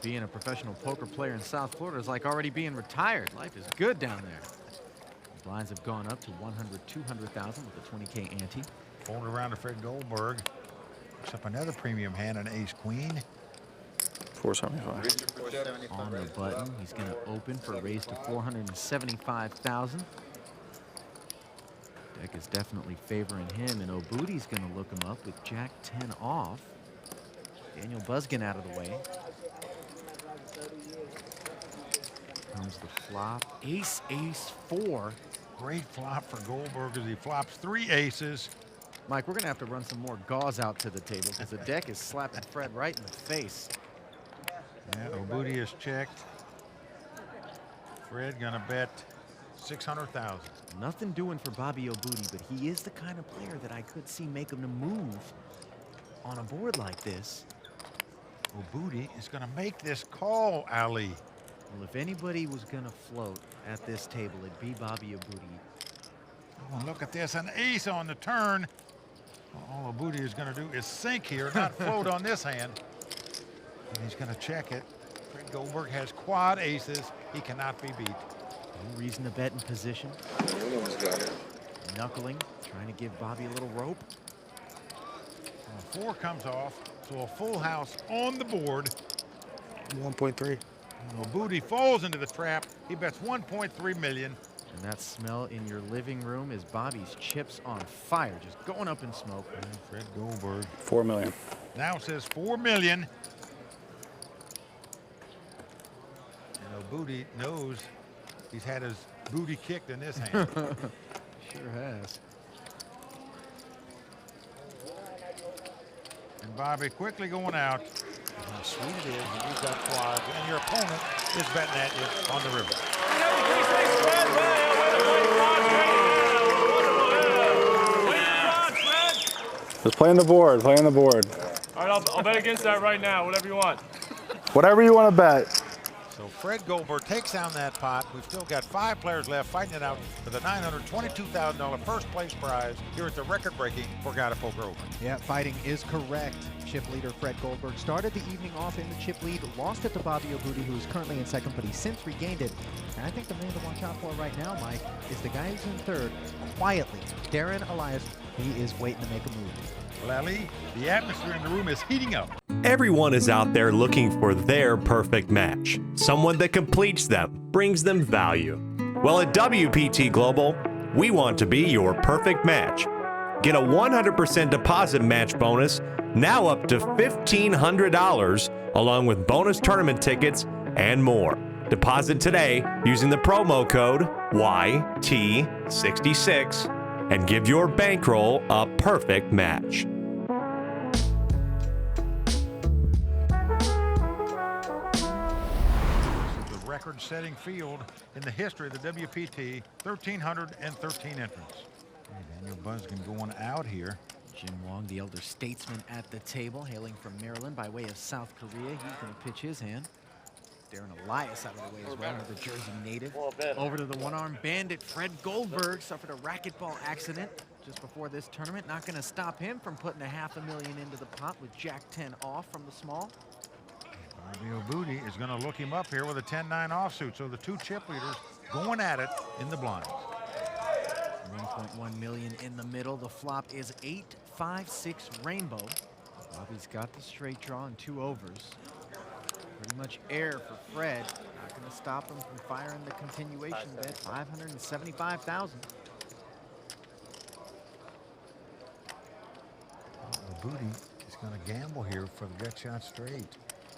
being a professional poker player in South Florida is like already being retired. Life is good down there. The blinds have gone up to 100, 200,000 with a 20K ante. Fold around to Fred Goldberg. Picks up another premium hand, an ace-queen. 475. On the button, he's going to open for a raise to 475,000. Deck is definitely favoring him, and Oboodi's going to look him up with Jack 10 off. Daniel Buzgon out of the way. Comes the flop. Ace, ace, 4. Great flop for Goldberg as he flops 3 aces. Mike, we're going to have to run some more gauze out to the table because the deck is slapping Fred right in the face. Yeah, Oboodi is checked. Fred gonna bet 600,000. Nothing doing for Bobby Oboodi, but he is the kind of player that I could see make him to move on a board like this. Oboodi is gonna make this call, Ali. Well, if anybody was gonna float at this table, it'd be Bobby Oboodi. Oh, look at this, an ace on the turn. All Oboodi is gonna do is sink here, not float on this hand. And he's gonna check it. Fred Goldberg has quad aces. He cannot be beat. No reason to bet in position. Knuckling, trying to give Bobby a little rope. 4 comes off, so a full house on the board. 1.3. Oboodi falls into the trap. He bets 1.3 million. And that smell in your living room is Bobby's chips on fire, just going up in smoke. And Fred Goldberg. 4 million. Now says 4 million. And Oboodi knows he's had his booty kicked in this hand. Sure has. And Bobby quickly going out. How sweet it is when you've got quads and your opponent is betting at you on the river. Just play on the board, play on the board. All right, I'll bet against that right now, whatever you want. Whatever you want to bet. So Fred Goldberg takes down that pot. We've still got 5 players left fighting it out for the $922,000 first place prize here at the record-breaking Borgata Poker Open. Yeah, fighting is correct. Chip leader Fred Goldberg started the evening off in the chip lead, lost it to Bobby Oboodi, who is currently in second, but he's since regained it. And I think the man to watch out for right now, Mike, is the guy who's in third, quietly, Darren Elias. He is waiting to make a move. Well, Ali, the atmosphere in the room is heating up. Everyone is out there looking for their perfect match. Someone that completes them, brings them value. Well, at WPT Global, we want to be your perfect match. Get a 100% deposit match bonus, now up to $1,500, along with bonus tournament tickets and more. Deposit today using the promo code YT66 and give your bankroll a perfect match. Record-setting field in the history of the WPT, 1,313 entrants. Daniel Buzgon going out here. Jin Wong, the elder statesman at the table, hailing from Maryland by way of South Korea. He's going to pitch his hand. Darren Elias out of the way as well, another Jersey native. Over to the one-armed bandit, Fred Goldberg, suffered a racquetball accident just before this tournament. Not going to stop him from putting $500,000 into the pot with Jack 10 off from the small. Bobby Oboodi is going to look him up here with a 10-9 offsuit. So the 2 chip leaders going at it in the blinds. 1.1 million in the middle. The flop is 8-5-6 rainbow. Bobby's got the straight draw and 2 overs. Pretty much air for Fred. Not going to stop him from firing the continuation bet. 575,000. Oboodi is going to gamble here for the gut shot straight.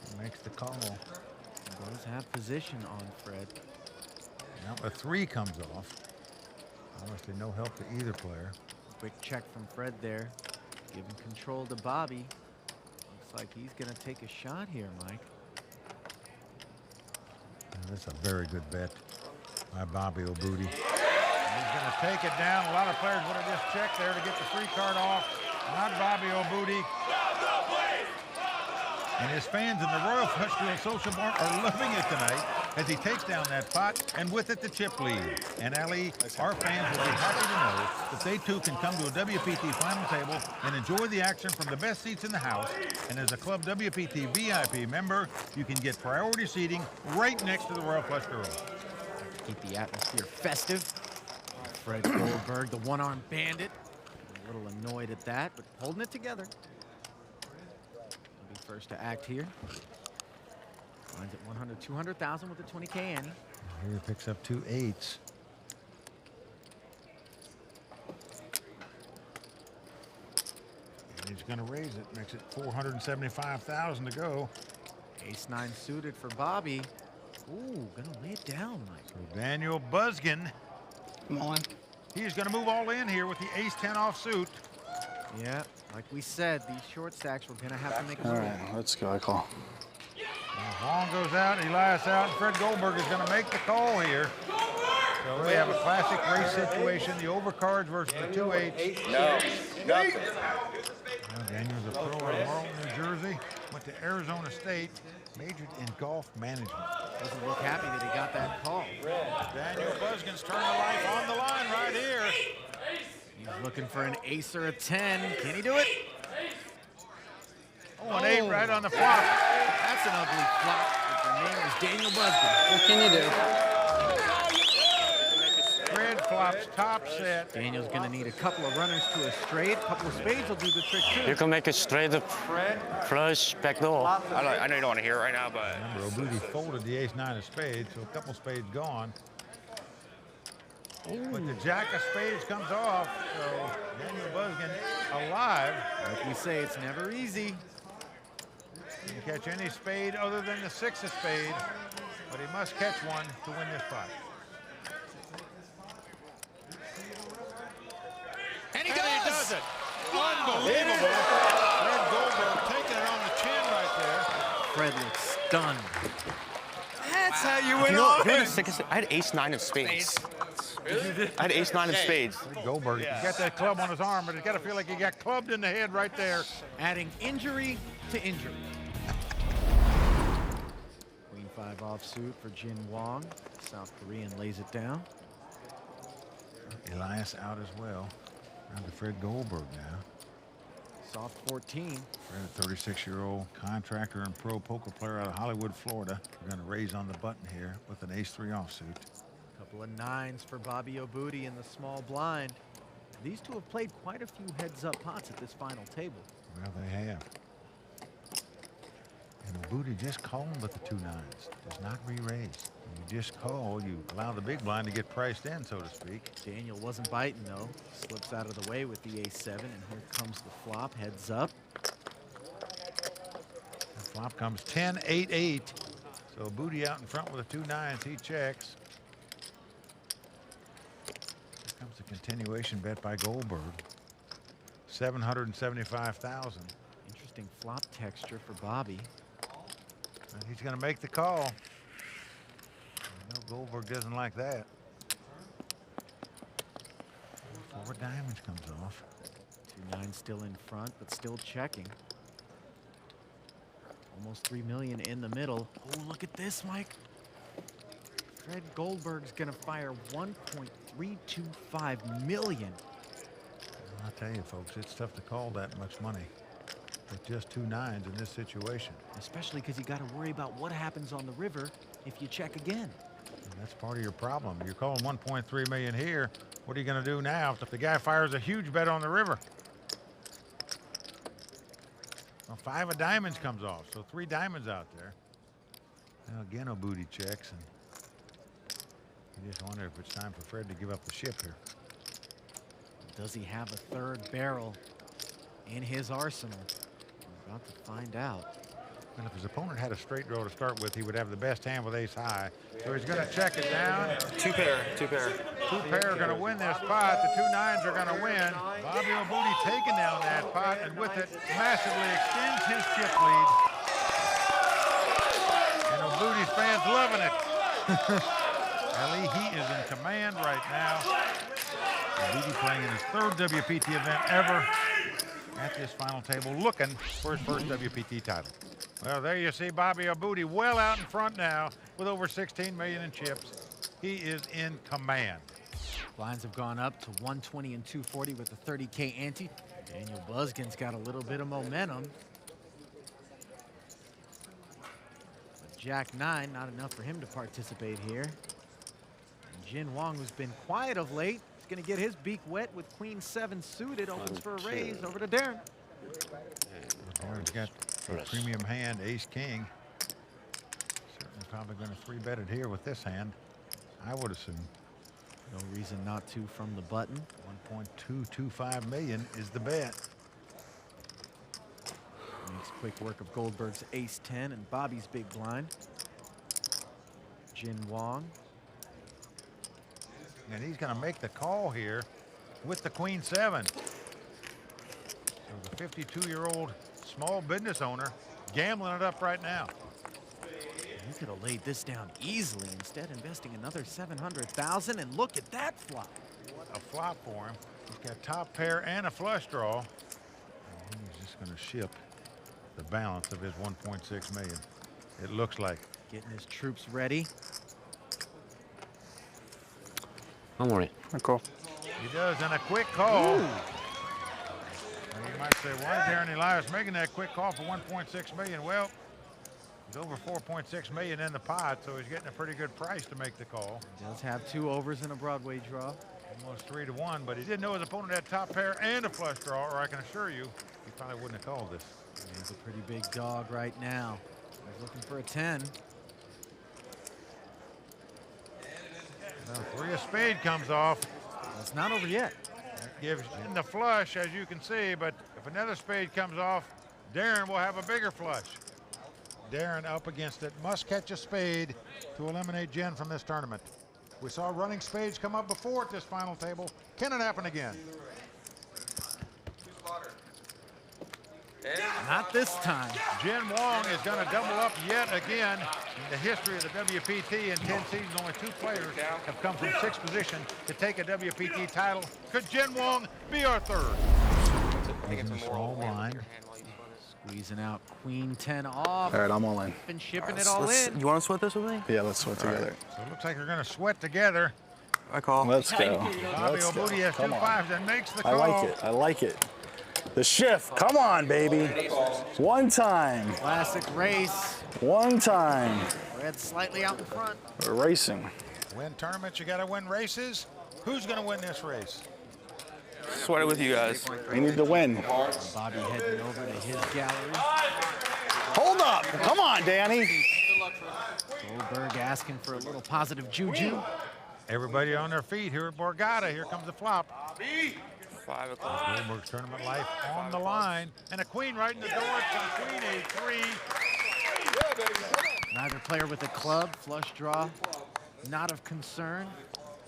He makes the call. Does have position on Fred. Now a 3 comes off. Obviously no help to either player. Quick check from Fred there. Giving control to Bobby. Looks like he's going to take a shot here, Mike. That's a very good bet by Bobby Oboodi. He's going to take it down. A lot of players would have just checked there to get the free card off. Not Bobby Oboodi. And his fans in the Royal Flush Grill Social Bar are loving it tonight as he takes down that pot and with it the chip lead. And Ali, our fans will be happy to know that they too can come to a WPT final table and enjoy the action from the best seats in the house. And as a Club WPT VIP member, you can get priority seating right next to the Royal Flush Grill. Keep the atmosphere festive. Fred Goldberg, the one-armed bandit. A little annoyed at that, but holding it together. He'll be first to act here. Lines at 100, 200,000 with a 20K ante. Here he picks up 2 8s. And he's going to raise it. Makes it 475,000 to go. Ace-9 suited for Bobby. Ooh, gonna lay it down, Mike. So Daniel Buzgon. Come on. He's going to move all in here with the Ace-10 offsuit. Yeah, like we said, these short stacks, we're gonna have to make a All move. right, let's go. I call. Hwang goes out, Elias out, and Fred Goldberg is going to make the call here. So we have a classic race situation, the overcards versus the 2 8s. No, nothing. Daniel's a pro out of Marlton, New Jersey, went to Arizona State, majored in golf management. Doesn't look happy that he got that call. Daniel Buzgon's turn of life on the line right here. He's looking for an ace or a 10. Can he do it? Oh, an 8 right on the flop. That's an ugly flop. But the name is Daniel Buzgon. What can you do? Fred flops top set. Daniel's gonna need a couple of runners to a straight. A couple of spades will do the trick too. You can make it straight up flush back door. I know you don't want to hear it right now, but Remember, Oboodi folded the Ace-9 of spades, so a couple spades gone. But the Jack of spades comes off, so Daniel Buzgon alive. Like we say, it's never easy. He can catch any spade other than the 6 of spades, but he must catch one to win this pot. And he And does! he does it. Unbelievable. Fred Goldberg taking it on the chin right there. Fred looks stunned. That's how you you win know, all. you know the sickest thing? I had Ace-9 of spades. I had Ace-9 of spades. Fred Goldberg, he's got that club on his arm, but he's got to feel like he got clubbed in the head right there. Adding injury to injury. Queen 5 offsuit for Jin Wong. South Korean lays it down. Elias out as well. Round to Fred Goldberg now. Soft 14. Fred, a 36-year-old contractor and pro poker player out of Hollywood, Florida. We're going to raise on the button here with an Ace-3 offsuit. Couple of 9s for Bobby Oboodi in the small blind. These two have played quite a few heads-up pots at this final table. Well, they have. And Oboodi just called with the 2 9s. Does not re-raise. When you just call, you allow the big blind to get priced in, so to speak. Daniel wasn't biting, though. Slips out of the way with the Ace-7, and here comes the flop. Heads up. The flop comes 10-8-8. So Oboodi out in front with the 2 9s. He checks. Here comes the continuation bet by Goldberg. 775,000. Interesting flop texture for Bobby. And he's going to make the call. I know Goldberg doesn't like that. 4 diamonds comes off. 2 9s still in front, but still checking. Almost 3 million in the middle. Oh, look at this, Mike. Fred Goldberg's gonna fire 1.325 million. I'll tell you, folks, it's tough to call that much money with just 2 9s in this situation. Especially because you got to worry about what happens on the river if you check again. And that's part of your problem. You're calling 1.3 million here. What are you going to do now if the guy fires a huge bet on the river? Well, 5 of diamonds comes off, so 3 diamonds out there. Now again, Oboodi checks, and you just wonder if it's time for Fred to give up the ship here. Does he have a 3rd barrel in his arsenal? We're about to find out. And if his opponent had a straight draw to start with, he would have the best hand with ace high. So he's going to check it down. 2 pair. 2 pair. 2 pair are going to win this pot. The 2 9s are going to win. Bobby Oboodi taking down that pot, and with it massively extends his chip lead. And Oboodi's fans loving it. Ali, he is in command right now. Oboodi playing in his 3rd WPT event ever at this final table, looking for his first WPT title. Well, there you see Bobby Oboodi well out in front now with over 16 million in chips. He is in command. Blinds have gone up to 120 and 240 with the 30K ante. Daniel Buzgon's got a little bit of momentum. But Jack 9, not enough for him to participate here. And Jin Wong, who's been quiet of late, is going to get his beak wet with Queen 7 suited. Opens for a raise. Over to Darren. Darren's got a premium hand, Ace King. Certainly probably going to 3-bet it here with this hand, I would assume. No reason not to from the button. 1.225 million is the bet. Makes quick work of Goldberg's Ace 10 and Bobby's big blind. Jin Wong. And he's going to make the call here with the Queen 7. So the 52-year-old small business owner gambling it up right now. He could have laid this down easily, instead investing another 700,000, and look at that flop. What a flop for him. He's got top pair and a flush draw. And he's just going to ship the balance of his 1.6 million. It looks like. Getting his troops ready. I'm on it. Cool. He does, and a quick call. And you might say, why is Darren Elias making that quick call for 1.6 million? Well, he's over 4.6 million in the pot, so he's getting a pretty good price to make the call. He does have 2 overs and a Broadway draw. Almost 3-1, but he didn't know his opponent had top pair and a flush draw, or I can assure you, he probably wouldn't have called this. He's a pretty big dog right now. He's looking for a 10. Well, 3 of spade comes off. It's not over yet. That gives in the flush, as you can see, but if another spade comes off, Darren will have a bigger flush. Darren up against it, must catch a spade to eliminate Jen from this tournament. We saw running spades come up before at this final table. Can it happen again? Not this time. Jin Wong is going to double up yet again. In the history of the WPT, in 10 seasons, only 2 players have come from 6th position to take a WPT title. Could Jin Wong be our 3rd? Using a small blind. Squeezing out Queen 10 off. All right, I'm all in. Been shipping it all in. You want to sweat this with me? Yeah, let's sweat together. So it looks like they're going to sweat together. I call. Let's go. Bobby Let's go. Oboodi has 2 Come on. 5s and makes the I call. like it. I like it. The shift. Come on, baby. One time. Classic race. One time. Red slightly out in front. We're racing. Win tournaments, you got to win races. Who's going to win this race? Sweat it with you guys. We need to win. Bobby heading over to his gallery. Hold up. Come on, Danny. Goldberg asking for a little positive juju. Everybody on their feet here at Borgata. Here comes the flop. 5 o'clock. Goldberg's tournament life on the line. And a queen right in the door. It's Queen A3. Neither player with a club. Flush draw. Not of concern.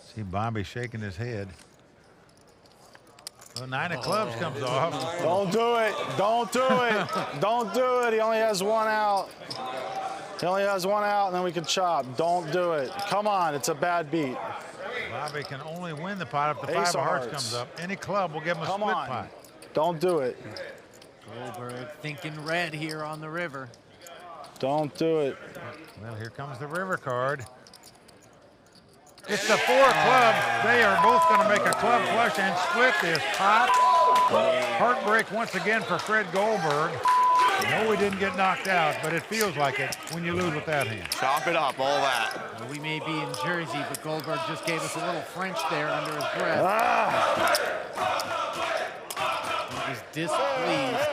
See Bobby shaking his head. Well, 9 of clubs comes off. Don't do it. Don't do it. Don't do it. He only has 1 out. He only has 1 out, and then we can chop. Don't do it. Come on. It's a bad beat. Bobby can only win the pot if the Ace 5 of hearts of hearts. comes up. Any club will give him a Come split on. pot. Don't do it. Goldberg thinking red here on the river. Don't do it. Well, here comes the river card. It's the 4 of clubs. They are both going to make a club flush and split this pot. Heartbreak once again for Fred Goldberg. No, he didn't get knocked out, but it feels like it when you lose with that hand. Chop it up, all that. Well, we may be in Jersey, but Goldberg just gave us a little French there under his breath. He was displeased.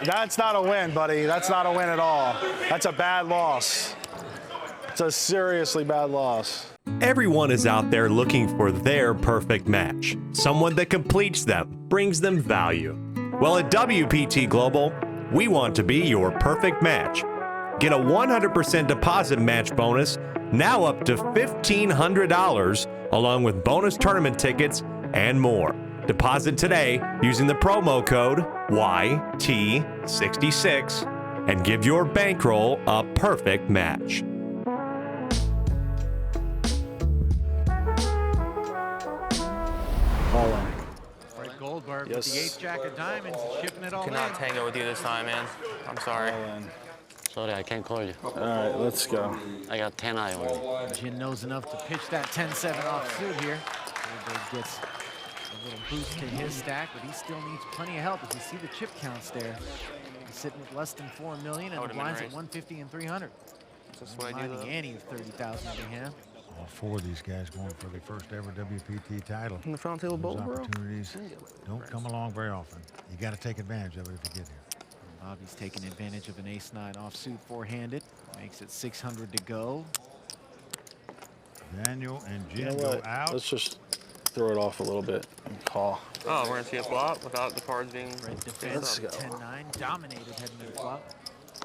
That's not a win, buddy. That's not a win at all. That's a bad loss. It's a seriously bad loss. Everyone is out there looking for their perfect match. Someone that completes them, brings them value. Well, at WPT Global, we want to be your perfect match. Get a 100% deposit match bonus, now up to $1,500, along with bonus tournament tickets and more. Deposit today using the promo code YT66 and give your bankroll a perfect match. Fred Goldberg card with the ace jack of diamonds, shipping it all in. Cannot tango with you this time, man. I'm sorry. Sorry, I can't call you. All right, let's go. I got 10 eye on you. Jin knows enough to pitch that 10-7 offsuit here. Goldberg gets a little boost to his stack, but he still needs plenty of help. As you see the chip counts there, he's sitting with less than 4 million, and the blinds at 150 and 300. The ante of 30,000 in hand. All 4 of these guys going for the first ever WPT title. In the front table bowl, bro. Opportunities don't come along very often. You got to take advantage of it if you get here. Bobby's taking advantage of an ace-9 offsuit four-handed. Makes it 600 to go. Daniel and Jin go out. Let's just throw it off a little bit and call. Oh, we're gonna see a flop without the cards being. Fred defends 10-9, dominated heading to the flop.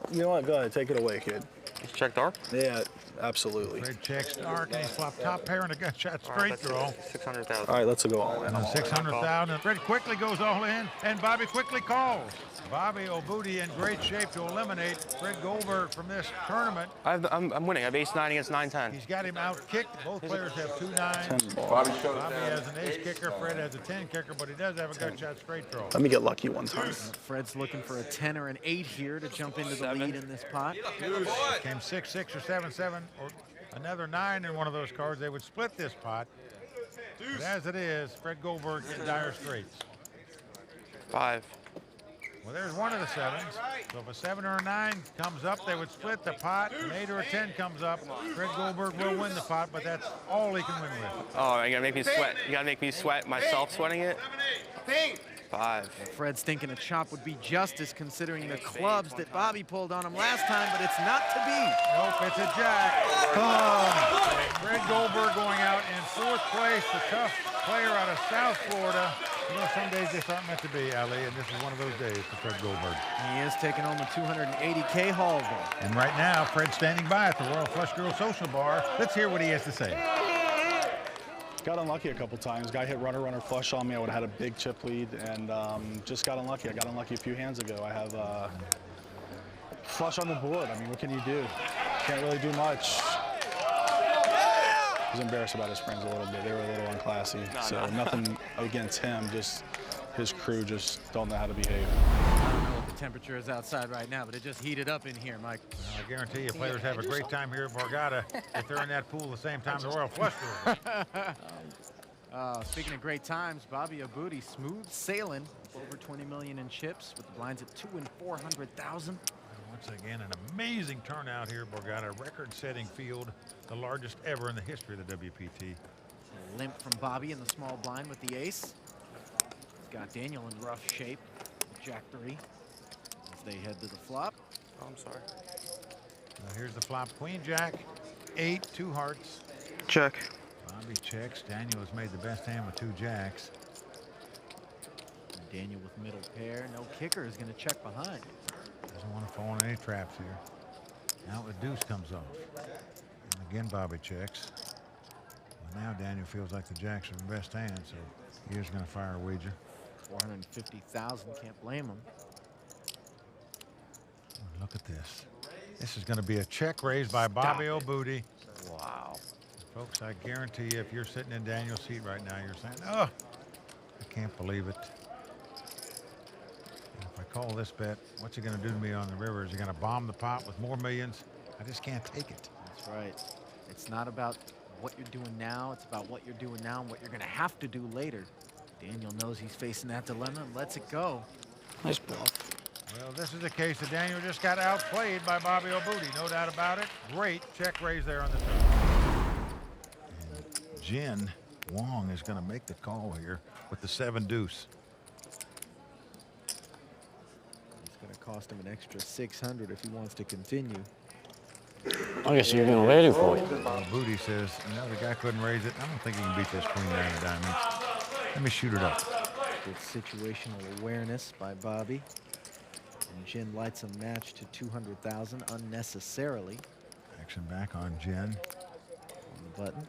You know what? Go ahead, take it away, kid. Just check dark. Yeah, absolutely. Fred checks dark and he flopped top pair and a gunshot straight draw. 600,000. All right, let's go all in. And 600,000. Fred quickly goes all in, and Bobby quickly calls. Bobby Oboodi in great shape to eliminate Fred Goldberg from this tournament. I'm winning. I have ace-9 against 9-10. He's got him out kicked. Both players have 2 9s. 10 ball. Bobby has an ace kicker. Fred has a 10 kicker, but he does have a gunshot straight draw. Let me get lucky one time. Fred's looking for a 10 or an 8 here to jump into the lead in this pot. Came 6-6 or 7-7 or another 9 in one of those cards. They would split this pot. But as it is, Fred Goldberg in dire straits. 5. Well, there's one of the 7s. So if a 7 or a 9 comes up, they would split the pot. An 8 or a 10 comes up, Fred Goldberg will win the pot, but that's all he can win with. Oh, you gotta make me sweat. You gotta make me sweat myself sweating it. 5. Fred's thinking a chop would be justice considering the clubs that Bobby pulled on him last time, but it's not to be. Nope, it's a jack. Fred Goldberg going out in 4th place, the tough player out of South Florida. You know, some days just aren't meant to be, Ali, and this is one of those days for Fred Goldberg. He is taking home a 280K haul, though. And right now, Fred's standing by at the Royal Flush Girl Social Bar. Let's hear what he has to say. Got unlucky a couple times. Guy hit runner flush on me. I would have had a big chip lead, and just got unlucky. I got unlucky a few hands ago. I have flush on the board. I mean, what can you do? Can't really do much. He was embarrassed about his friends a little bit. They were a little unclassy. So nothing against him, just his crew just don't know how to behave. I don't know what the temperature is outside right now, but it just heated up in here, Mike. I guarantee you players have a great time here at Borgata if they're in that pool the same time the Royal Flush Girl. Speaking of great times, Bobby Oboodi smooth sailing over 20 million in chips with the blinds at 2 and 400,000. Once again, an amazing turnout here at Borgata, record-setting field, the largest ever in the history of the WPT. A limp from Bobby in the small blind with the ace. He's got Daniel in rough shape with Jack 3 as they head to the flop. Oh, I'm sorry. Now here's the flop, Queen Jack, 8, 2 hearts. Check. Bobby checks. Daniel has made the best hand with 2 jacks. And Daniel with middle pair. No kicker is going to check behind. Doesn't want to fall in any traps here. Now the deuce comes off. And again, Bobby checks. But now Daniel feels like the jacks are the best hand, so he is going to fire a wager. 450,000, can't blame him. Look at this. This is going to be a check raised by Bobby Oboodi. Wow. Folks, I guarantee you, if you're sitting in Daniel's seat right now, you're saying, oh, I can't believe it. And if I call this bet, what's he going to do to me on the river? Is he going to bomb the pot with more millions? I just can't take it. That's right. It's not about what you're doing now. It's about what you're doing now and what you're going to have to do later. Daniel knows he's facing that dilemma and lets it go. Nice bluff. Well, this is the case that Daniel just got outplayed by Bobby Oboodi, no doubt about it. Great check raise there on the turn. And Jin Wong is going to make the call here with the 7 deuce. It's going to cost him an extra 600 if he wants to continue. I guess you're going to waiting for it. Oboodi says, you know, the guy couldn't raise it. I don't think he can beat this Queen 9 of diamonds. Let me shoot it up. Good situational awareness by Bobby. And Jin lights a match to 200,000 unnecessarily. Action back on Jin. On the button.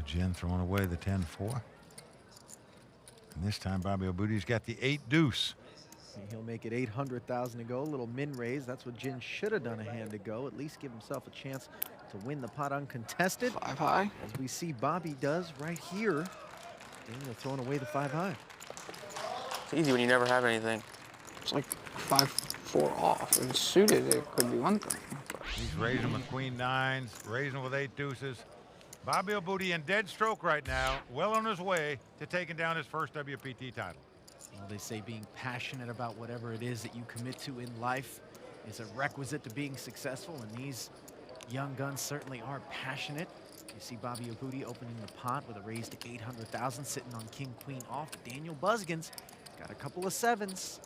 Jin throwing away the 10-4. And this time Bobby Oboodi's got the 8 deuce. And he'll make it 800,000 to go. A little min raise. That's what Jin should have done a hand ago. At least give himself a chance to win the pot uncontested. 5 high. As we see Bobby does right here. Daniel throwing away the 5 high. It's easy when you never have anything. It's like 5-4 off. If it's suited, it could be one thing. He's raising with queen nines, raising with 8 deuces. Bobby Oboodi in dead stroke right now, well on his way to taking down his first WPT title. Well, they say being passionate about whatever it is that you commit to in life is a requisite to being successful, and these young guns certainly are passionate. You see Bobby Oboodi opening the pot with a raise to 800,000, sitting on king, queen off. Daniel Buzgon's got a couple of 7s.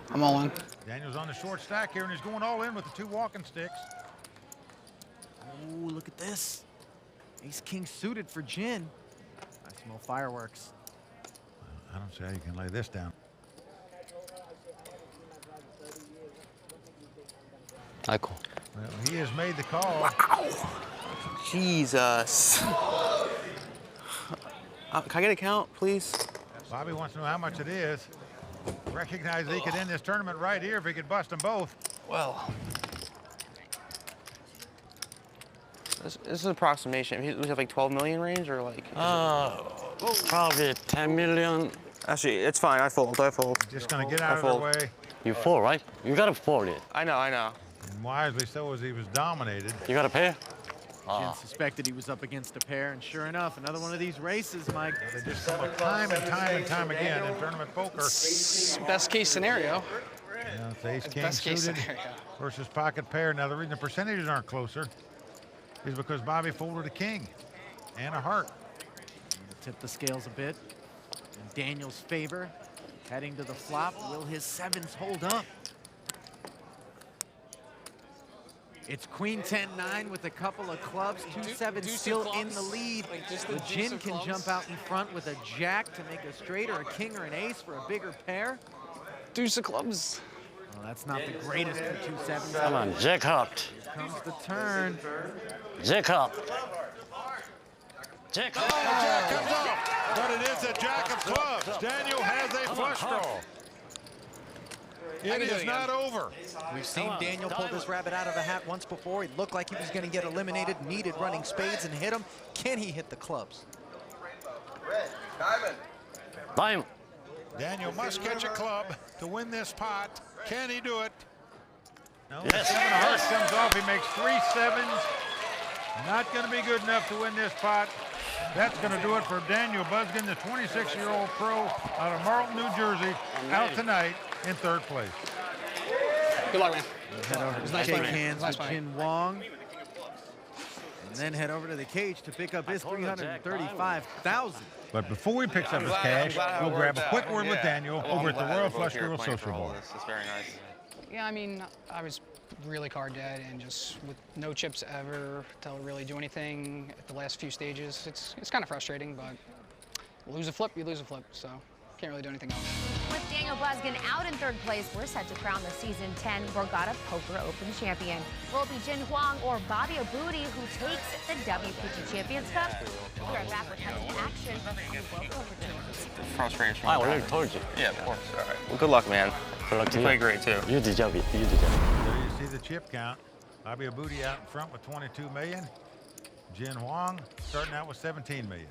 I'm all in. Daniel's on the short stack here, and he's going all in with the 2 walking sticks. Oh, look at this. Ace-king suited for Jin. Nice small fireworks. I don't see how you can lay this down. I call. Well, he has made the call. Wow. Jesus. Can I get a count, please? Bobby wants to know how much it is. Recognize he could end this tournament right here if he could bust them both. Well, this is an approximation. We have like 12 million range, or like? Probably 10 million. Actually, it's fine. I fold. Just gonna get out of their way. You fold, right? You gotta fold it. I know. And wisely so, as he was dominated. You gotta pay. Jin suspected he was up against a pair, and sure enough, another one of these races, Mike. They just come up time and time again in tournament poker. Best case scenario. Yeah, it's ace-king Best case suited scenario. versus pocket pair. Now, the reason the percentages aren't closer is because Bobby folded a king and a heart. Tip the scales a bit in Daniel's favor. Heading to the flop, will his 7s hold up? It's queen 10-9 with a couple of clubs, 2 7s still in the lead. The Jin can jump out in front with a jack to make a straight, or a king or an ace for a bigger pair. Deuce of clubs. Well, that's not the greatest for 2 7s. Come on, jack up. Here comes the turn. Jack up. Jack up. Jack comes off, but it is a jack of clubs. Daniel has a flush draw. It is not over. We've seen Daniel pull this rabbit out of a hat once before. He looked like he was going to get eliminated, needed running spades and hit him. Can he hit the clubs? Diamond. Daniel must catch a club to win this pot. Can he do it? No, Yes. the 7 of hearts comes off. He makes 3 7s. Not going to be good enough to win this pot. That's going to do it for Daniel Buzgon, the 26-year-old pro out of Marlton, New Jersey, out tonight in 3rd place. Good luck, man. Head over to nice shake fight, man. hands Nice with fight. Jin Wong. And then head over to the cage to pick up his 335,000. But before he picks up his cash, we'll grab a quick word with Daniel over at the Royal Flush Girl Social Bar. It's very nice. Yeah, I mean, I was really card dead and just with no chips ever to really do anything at the last few stages. It's kind of frustrating, but lose a flip, you lose a flip, so can't really do anything else. With Daniel Buzgon out in 3rd place, we're set to crown the Season 10 Borgata Poker Open champion. Will it be Jin Hwang or Bobby Oboodi who takes the WPT Champions Cup? We'll be right back with head-to-head action on the Welcome Over Frustration. I already told you. Yeah, of course. All right. Well, good luck, man. Good luck to You you. played great, too. You deserve it. You deserve it. There you see the chip count. Bobby Oboodi out in front with 22 million. Jin Hwang starting out with 17 million.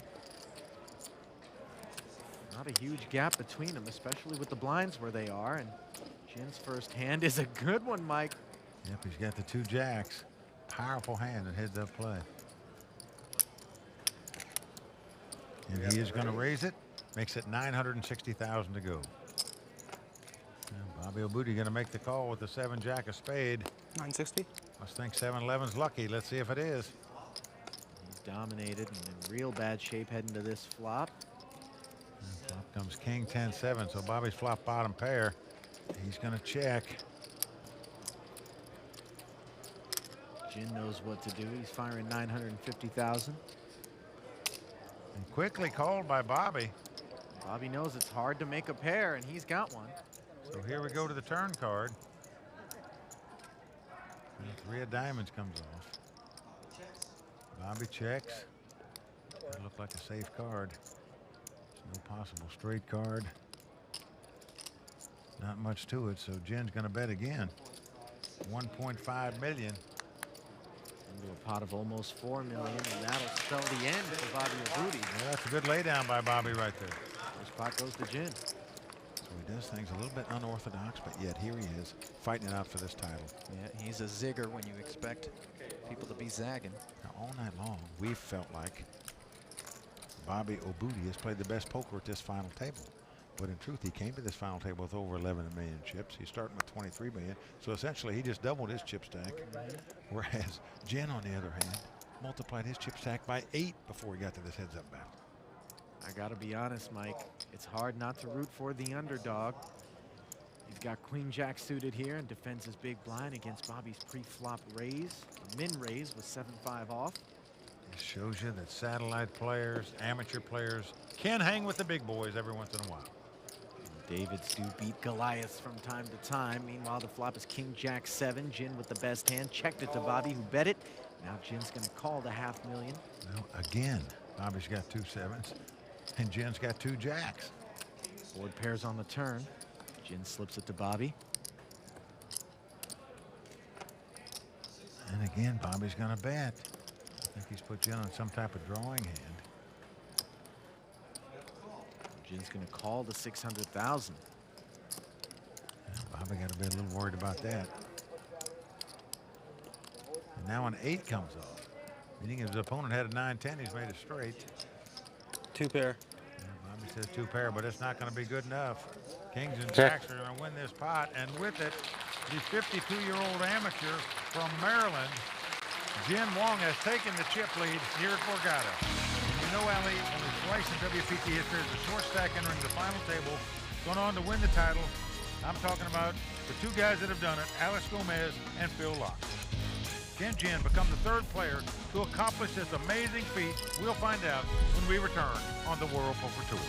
Not a huge gap between them, especially with the blinds where they are. And Jin's first hand is a good one, Mike. Yep, he's got the 2 jacks. Powerful hand and heads up play. And he is going to raise it. Makes it 960,000 to go. Now, Bobby Oboodi going to make the call with the 7 jack of spade. 960. Must think 7-11's lucky. Let's see if it is. He's dominated and in real bad shape heading to this flop. And flop comes king 10-7, so Bobby's flop bottom pair. He's going to check. Jin knows what to do. He's firing 950,000. And quickly called by Bobby. Bobby knows it's hard to make a pair, and he's got one. So here we go to the turn card. And the 3 of diamonds comes off. Bobby checks. That looked like a safe card. There's no possible straight card. Not much to it, so Jin's going to bet again. 1.5 million. Into a pot of almost 4 million, and that'll spell the end for Bobby Oboodi. Yeah, that's a good laydown by Bobby right there. This pot goes to Jin. So he does things a little bit unorthodox, but yet here he is fighting it out for this title. Yeah, he's a zigger when you expect people to be zagging. Now, all night long, we've felt like Bobby Oboodi has played the best poker at this final table. But in truth, he came to this final table with over 11 million chips. He's starting with 23 million. So essentially, he just doubled his chip stack. Whereas Jin, on the other hand, multiplied his chip stack by 8 before he got to this heads-up battle. I gotta be honest, Mike. It's hard not to root for the underdog. He's got Queen Jack suited here and defends his big blind against Bobby's pre-flop raise. A min raise was 7-5 off. It shows you that satellite players, amateur players, can hang with the big boys every once in a while. Davids do beat Goliaths from time to time. Meanwhile, the flop is King Jack 7. Jin with the best hand checked it to Bobby, who bet it. Now Jin's gonna call the $500,000. Well, again, Bobby's got 2 7s and Jin's got 2 jacks. Board pairs on the turn. Jin slips it to Bobby. And again, Bobby's gonna bet. I think he's put Jin on some type of drawing hand. Jin's gonna call the 600,000. Bobby got to be a little worried about that. And now an 8 comes off. Meaning his opponent had a 9-10, he's made it straight. 2 pair. Yeah, Bobby says 2 pair, but it's not going to be good enough. Kings and Jacks are going to win this pot, and with it, the 52-year-old amateur from Maryland, Jin Wong, has taken the chip lead here at Borgata. You know, Ali, only twice in WPT history is the short stack entering the final table, going on to win the title. I'm talking about the 2 guys that have done it, Alex Gomez and Phil Locke. Can Jin become the 3rd player to accomplish this amazing feat? We'll find out when we return on the World Poker Tour.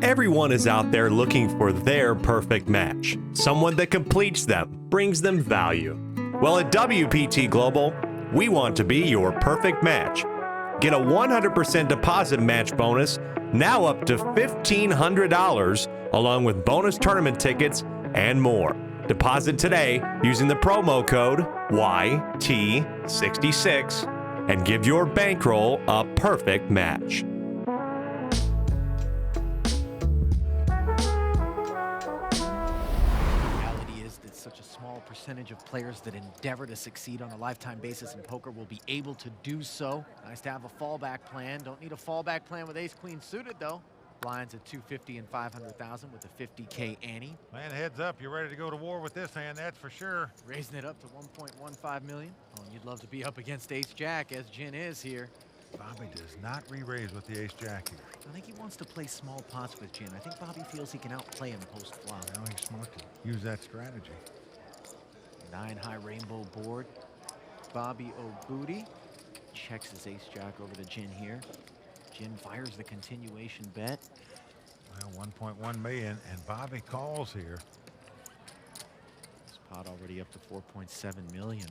Everyone is out there looking for their perfect match. Someone that completes them, brings them value. Well, at WPT Global, we want to be your perfect match. Get a 100% deposit match bonus, now up to $1,500, along with bonus tournament tickets and more. Deposit today using the promo code YT66 and give your bankroll a perfect match. Such a small percentage of players that endeavor to succeed on a lifetime basis in poker will be able to do so. Nice to have a fallback plan. Don't need a fallback plan with ace-queen suited, though. Blinds at 250 and 500,000 with a 50K ante. Man, heads up, you're ready to go to war with this hand, that's for sure. Raising it up to 1.15 million. Oh, and you'd love to be up against ace-jack, as Jin is here. Bobby does not re-raise with the ace-jack here. I think he wants to play small pots with Jin. I think Bobby feels he can outplay him post-flop. Now he's smart to use that strategy. 9-high rainbow board. Bobby Oboodi checks his ace-jack over to Jin here. Jin fires the continuation bet. Well, 1.1 million, and Bobby calls here. This pot already up to 4.7 million.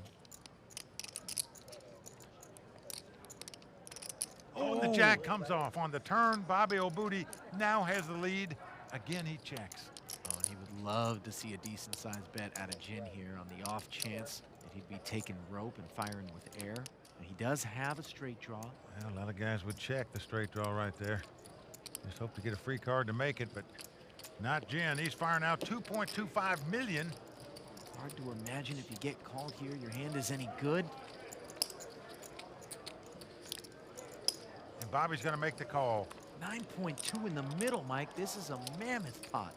Oh, and the jack comes off on the turn. Bobby Oboodi now has the lead. Again, he checks. Oh, and he would love to see a decent-sized bet out of Jin here on the off chance that he'd be taking rope and firing with air. And he does have a straight draw. Well, a lot of guys would check the straight draw right there. Just hope to get a free card to make it, but not Jin. He's firing out 2.25 million. Hard to imagine if you get called here, your hand is any good. And Bobby's going to make the call. 9.2 in the middle, Mike. This is a mammoth pot.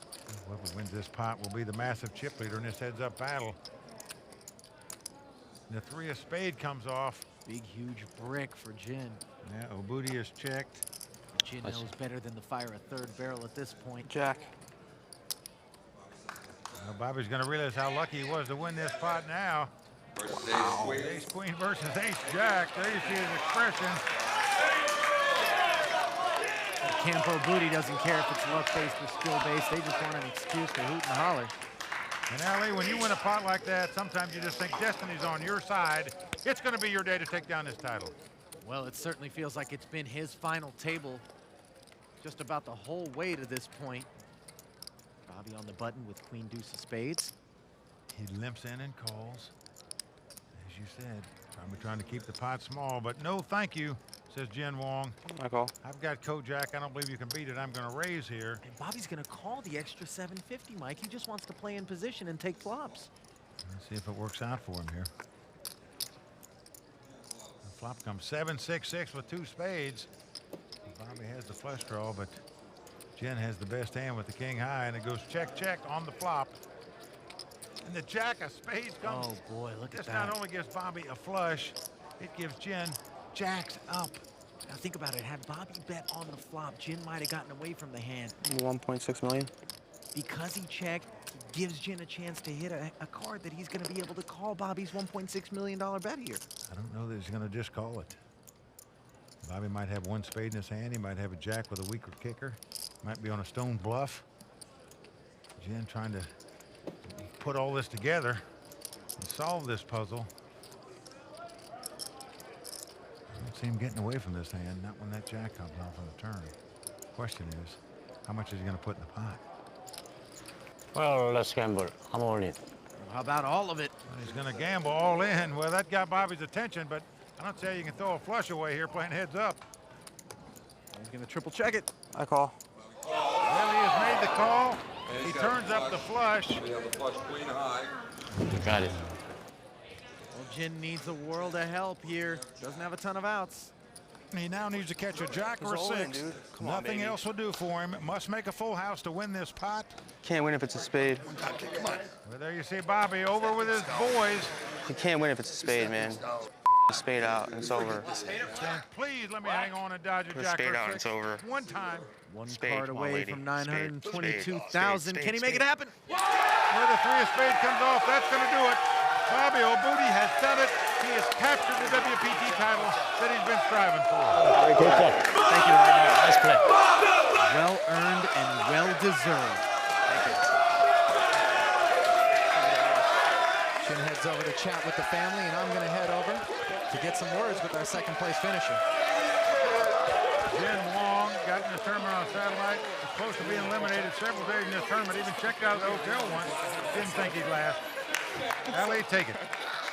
Whoever wins this pot will be the massive chip leader in this heads-up battle. The 3 of spade comes off. Big, huge brick for Jin. Yeah, Oboodi is checked. Jin knows better than to fire a 3rd barrel at this point. Jack. Now Bobby's going to realize how lucky he was to win this pot now. Ace-queen versus ace-jack. There you see his expression. Camp Oboodi doesn't care if it's luck-based or skill-based. They just want an excuse to hoot and holler. And Ali, when you win a pot like that, sometimes you just think destiny's on your side. It's going to be your day to take down this title. Well, it certainly feels like it's been his final table just about the whole way to this point. Bobby on the button with queen deuce of spades. He limps in and calls. you said, probably trying to keep the pot small, but no thank you, says Jin Wong. I call. I've got Kojak. I don't believe you can beat it. I'm going to raise here. And Bobby's going to call the extra 750, Mike. He just wants to play in position and take flops. Let's see if it works out for him here. The flop comes 7-6-6 with 2 spades. Bobby has the flush draw, but Jin has the best hand with the king high, and it goes check, check on the flop. And the jack of spades comes. Oh, boy, look at This that. not only gives Bobby a flush, it gives Jin jacks up. Now think about it. Had Bobby bet on the flop, Jin might have gotten away from the hand. 1.6 million. Because he checked, gives Jin a chance to hit a card that he's going to be able to call Bobby's $1.6 million bet here. I don't know that he's going to just call it. Bobby might have 1 spade in his hand. He might have a jack with a weaker kicker. Might be on a stone bluff. Jin trying to put all this together and solve this puzzle. I don't see him getting away from this hand, not when that jack comes off on the turn. Question is, how much is he going to put in the pot? Well, let's gamble. I'm all in. How about all of it? Well, he's going to gamble all in. Well, that got Bobby's attention, but I don't see how you can throw a flush away here playing heads up. He's going to triple check it. I call. Well, he has made the call. He turns up the flush. Got it. Well, Jin needs a world of help here. Doesn't have a ton of outs. He now needs to catch a jack or a all in, 6. dude. Come on, Nothing baby. else will do for him. Must make a full house to win this pot. Can't win if it's a spade. Well, there you see Bobby over with his boys. You can't win if it's a spade, man. Spade out and it's over. And please let me hang on and dodge a Put a jack spade or out, 6. it's over. One time. One Spade, card come on, away lady. from Spade, 922,000. spade, Can he make it spade. happen? Where the 3 of spades comes off, that's going to do it. Bobby Oboodi has done it. He has captured the WPT title that he's been striving for. Good call. Thank you very much. Nice play. Well earned and well deserved. Jin heads over to chat with the family, and I'm going to head over to get some words with our second place finisher. Jin Wong got in the tournament on satellite. Was supposed to be eliminated several days in this tournament. Even checked out of the hotel once. Didn't think he'd last. Ali, take it.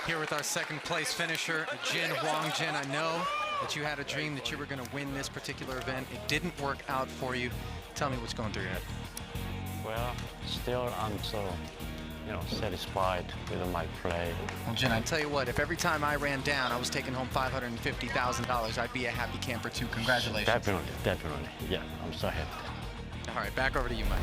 Here with our second place finisher, Jin Hwang. Jin, I know that you had a dream that you were going to win this particular event. It didn't work out for you. Tell me what's going through your head. Well, still I'm so, satisfied with my play. Well, Jin, I tell you what, if every time I ran down, I was taking home $550,000, I'd be a happy camper too. Congratulations. Definitely. Yeah, I'm so happy. All right, back over to you, Mike.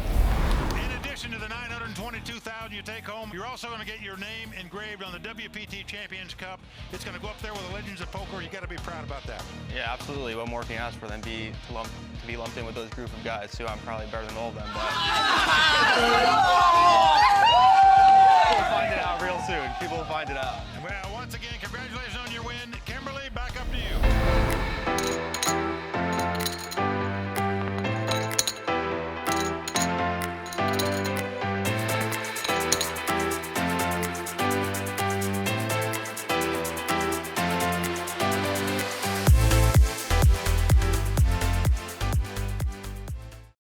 In addition to the $922,000 you take home, you're also going to get your name engraved on the WPT Champions Cup. It's going to go up there with the Legends of Poker. You got to be proud about that. Yeah, absolutely. What more can you ask for than to be lumped in with those group of guys too? I'm probably better than all of them, but